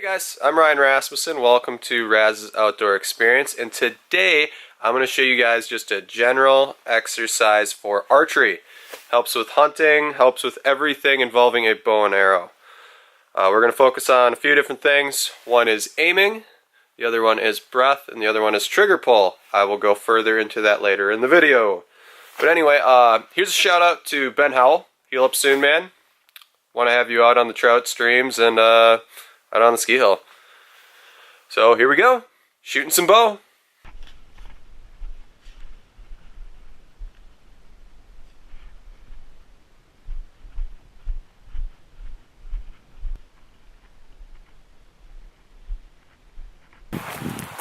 Hey guys, I'm Rasmussen. Welcome to Raz's Outdoor Experience, and today I'm going to show you guys just a general exercise for archery. Helps with hunting, helps with everything involving a bow and arrow. We're going to focus on a few different things. One is aiming, the other one is breath, and the other one is trigger pull. I will go further into that later in the video. But anyway, here's a shout out to Ben Howell. Heal up soon, man. Want to have you out on the trout streams and out on the ski hill. So here we go, shooting some bow.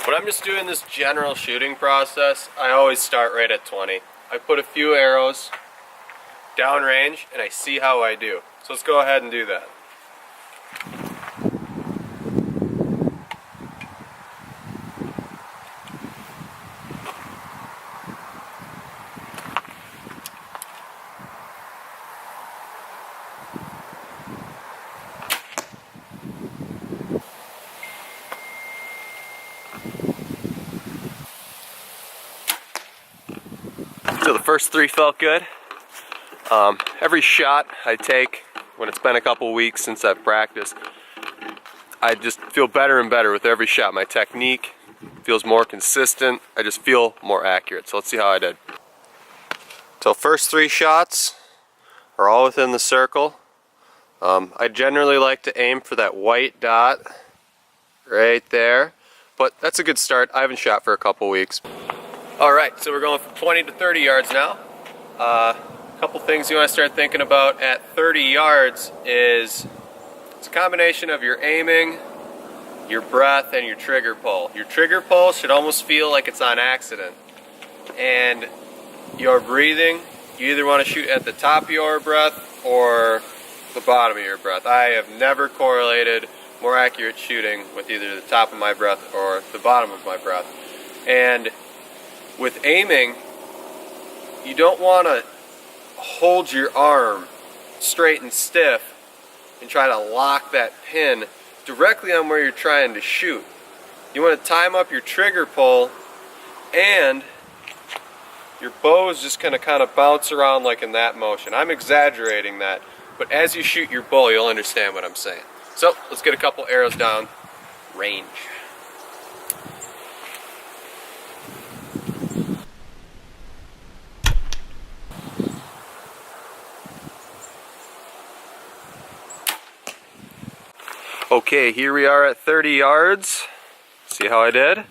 When I'm just doing this general shooting process, I always start right at 20. I put a few arrows downrange and I see how I do. So let's go ahead and do that. So the first three felt good. Every shot I take, when it's been a couple weeks since I've practiced, I just feel better and better with every shot. My technique feels more consistent. I just feel more accurate. So let's see how I did. So first three shots are all within the circle. I generally like to aim for that white dot right there, but that's a good start. I haven't shot for a couple weeks. Alright, so we're going from 20 to 30 yards now. A couple things you want to start thinking about at 30 yards is it's a combination of your aiming, your breath, and your trigger pull. Your trigger pull should almost feel like it's on accident. And your breathing, you either want to shoot at the top of your breath or the bottom of your breath. I have never correlated more accurate shooting with either the top of my breath or the bottom of my breath. And with aiming, you don't want to hold your arm straight and stiff and try to lock that pin directly on where you're trying to shoot. You want to time up your trigger pull, and your bow is just going to kind of bounce around like in that motion. I'm exaggerating that, but as you shoot your bow, you'll understand what I'm saying. So let's get a couple arrows down range. Okay, here we are at 30 yards. See how I did?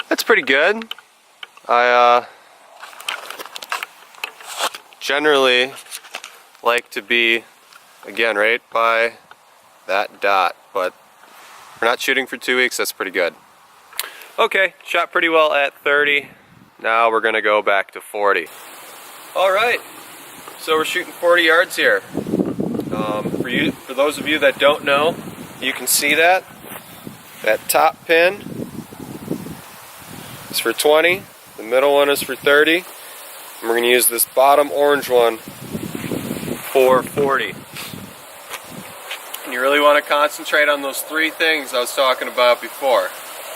That's pretty good. I generally like to be, again, right by that dot, but we're not shooting for 2 weeks, that's pretty good. Okay, shot pretty well at 30. Now we're gonna go back to 40. Alright, so we're shooting 40 yards here. For those of you that don't know, you can see that top pin is for 20, the middle one is for 30, and we're going to use this bottom orange one for 40. And you really want to concentrate on those three things I was talking about before: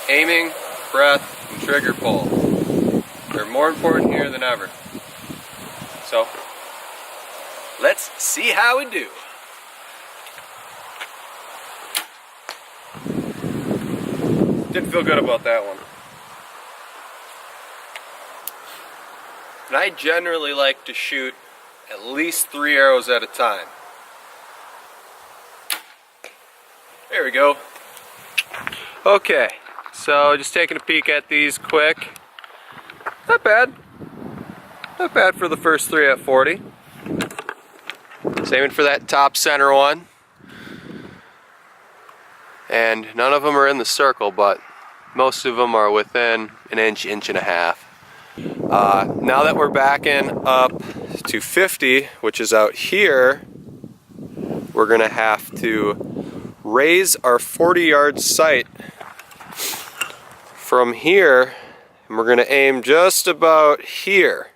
aiming, breath, and trigger pull. They're more important here than ever. So let's see how we do. Didn't feel good about that one. And I generally like to shoot at least 3 arrows at a time. There we go. Okay, so just taking a peek at these quick. Not bad. Not bad for the first three at 40. Aiming for that top center one. And none of them are in the circle, but most of them are within an inch, inch and a half. Now that we're backing up to 50, which is out here, we're gonna have to raise our 40-yard sight from here, and we're gonna aim just about here,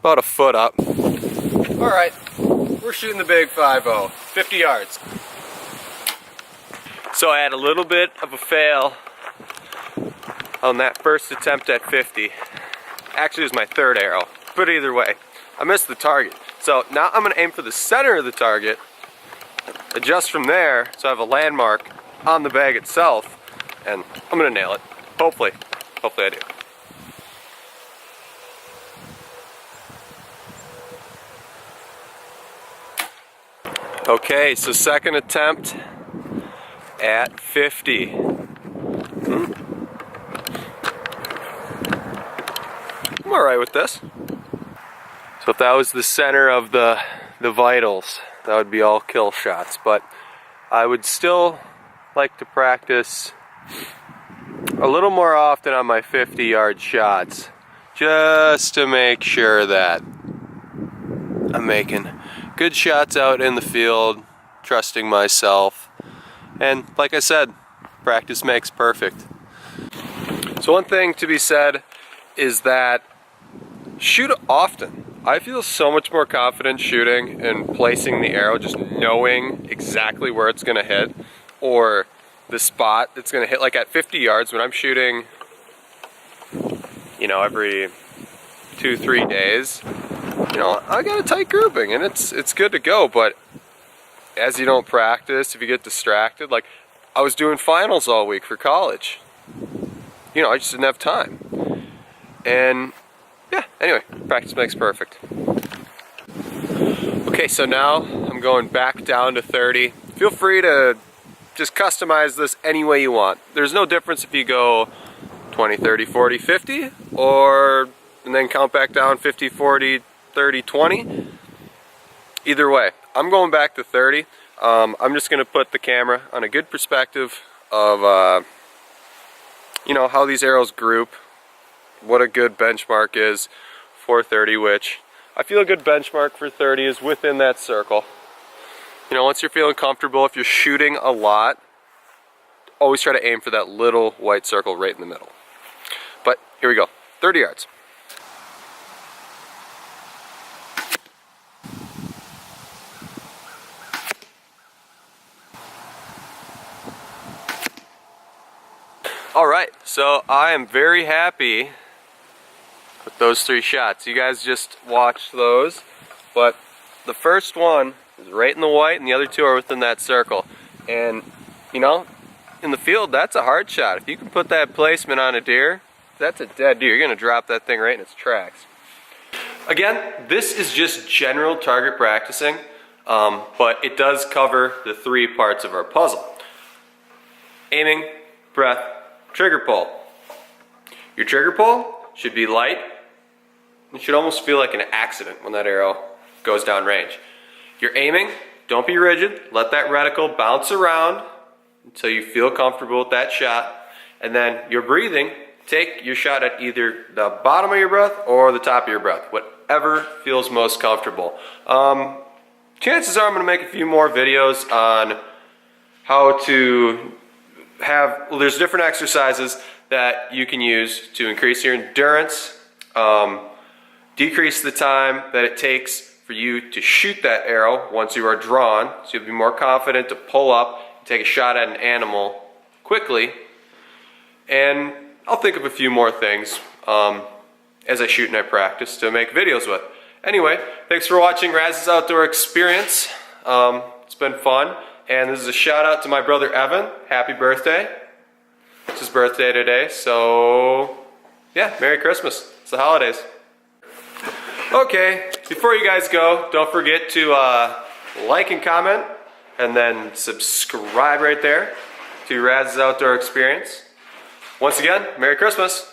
about a foot up. All right, we're shooting the big 5-0, 50 yards. So I had a little bit of a fail on that first attempt at 50. Actually, it was my third arrow, but either way, I missed the target. So now I'm gonna aim for the center of the target, adjust from there, so I have a landmark on the bag itself, and I'm gonna nail it. Hopefully I do. Okay, so second attempt at 50. I'm alright with this. So if that was the center of the vitals, that would be all kill shots. But I would still like to practice a little more often on my 50-yard shots, just to make sure that I'm making good shots out in the field, trusting myself. And like I said, practice makes perfect. So one thing to be said is that shoot often. I feel so much more confident shooting and placing the arrow, just knowing exactly where it's gonna hit, or the spot it's gonna hit. Like at 50 yards, when I'm shooting, you know, every 2-3 days, you know, I got a tight grouping and it's good to go. But as you don't practice, if you get distracted, like I was doing finals all week for college, you know, I just didn't have time. And yeah, anyway, practice makes perfect. Okay, so now I'm going back down to 30. Feel free to just customize this any way you want. There's no difference if you go 20, 30, 40, 50, or and then count back down 50, 40, 30, 20. Either way, I'm going back to 30. I'm just gonna put the camera on a good perspective of you know, how these arrows group, what a good benchmark is for 30, which I feel a good benchmark for 30 is within that circle. You know, once you're feeling comfortable, if you're shooting a lot, always try to aim for that little white circle right in the middle. But here we go, 30 yards. Alright, so I am very happy with those 3 shots. You guys just watched those, but the first one is right in the white and the other 2 are within that circle. And you know, in the field, that's a hard shot. If you can put that placement on a deer, that's a dead deer. You're gonna drop that thing right in its tracks. Again, this is just general target practicing, but it does cover the 3 parts of our puzzle: aiming, breath, trigger pull. Your trigger pull should be light. It should almost feel like an accident when that arrow goes down range. You're aiming, don't be rigid. Let that reticle bounce around until you feel comfortable with that shot. And then you're breathing, take your shot at either the bottom of your breath or the top of your breath, whatever feels most comfortable. Chances are I'm gonna make a few more videos on how to have, well, there's different exercises that you can use to increase your endurance, decrease the time that it takes for you to shoot that arrow once you are drawn, so you'll be more confident to pull up and take a shot at an animal quickly. And I'll think of a few more things as I shoot and I practice to make videos with. Anyway, thanks for watching Raz's Outdoor Experience. It's been fun. And this is a shout out to my brother Evan. Happy birthday. It's his birthday today, so yeah, Merry Christmas. It's the holidays. Okay, before you guys go, don't forget to like and comment, and then subscribe right there to Raz's Outdoor Experience. Once again, Merry Christmas.